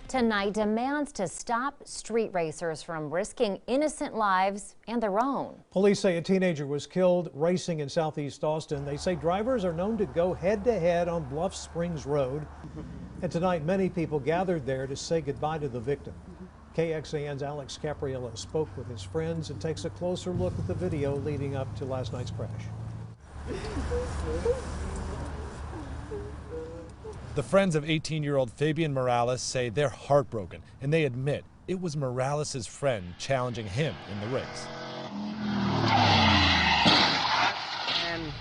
Tonight, demands to stop street racers from risking innocent lives and their own. Police say a teenager was killed racing in southeast Austin. They say drivers are known to go head-to-head on Bluff Springs Road. And tonight, many people gathered there to say goodbye to the victim. KXAN's Alex Caprariello spoke with his friends and takes a closer look at the video leading up to last night's crash. The friends of 18-year-old Fabian Morales say they're heartbroken, and they admit it was Morales' friend challenging him in the race. And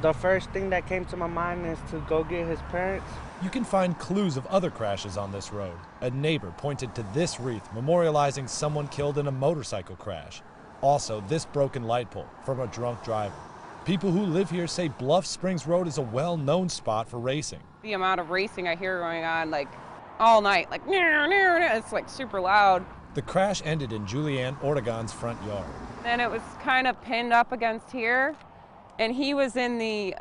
the first thing that came to my mind is to go get his parents. You can find clues of other crashes on this road. A neighbor pointed to this wreath memorializing someone killed in a motorcycle crash. Also, this broken light pole from a drunk driver. People who live here say Bluff Springs Road is a well-known spot for racing. The amount of racing I hear going on like all night, like it's like super loud. The crash ended in Julianne Ortegon's front yard. Then it was kind of pinned up against here, and he was in the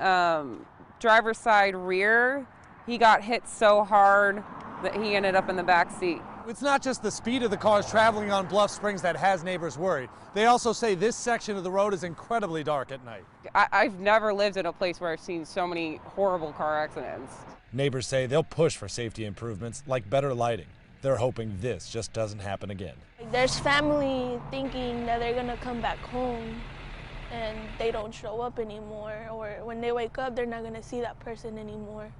driver's side rear. He got hit so hard that he ended up in the back seat. It's not just the speed of the cars traveling on Bluff Springs that has neighbors worried. They also say this section of the road is incredibly dark at night. I've never lived in a place where I've seen so many horrible car accidents. Neighbors say they'll push for safety improvements like better lighting. They're hoping this just doesn't happen again. There's family thinking that they're gonna come back home and they don't show up anymore, or when they wake up they're not gonna see that person anymore.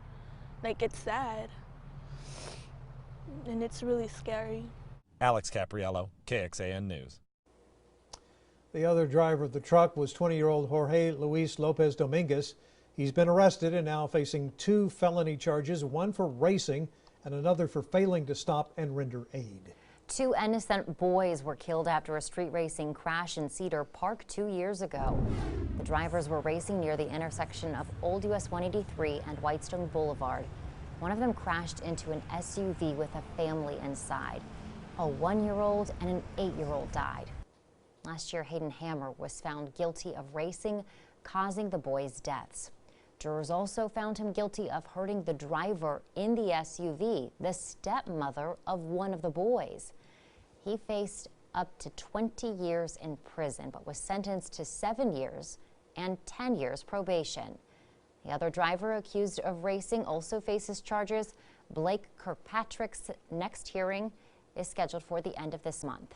Like, it's sad. And it's really scary. Alex Caprariello, KXAN News. The other driver of the truck was 20-year-old Jorge Luis Lopez Dominguez. He's been arrested and now facing 2 felony charges, one for racing and another for failing to stop and render aid. 2 innocent boys were killed after a street racing crash in Cedar Park 2 years ago. The drivers were racing near the intersection of Old US 183 and Whitestone Boulevard. One of them crashed into an SUV with a family inside. A 1-year-old and an 8-year-old died. Last year, Hayden Hammer was found guilty of racing, causing the boys' deaths. Jurors also found him guilty of hurting the driver in the SUV, the stepmother of one of the boys. He faced up to 20 years in prison, but was sentenced to 7 years and 10 years probation. The other driver accused of racing also faces charges. Blake Kirkpatrick's next hearing is scheduled for the end of this month.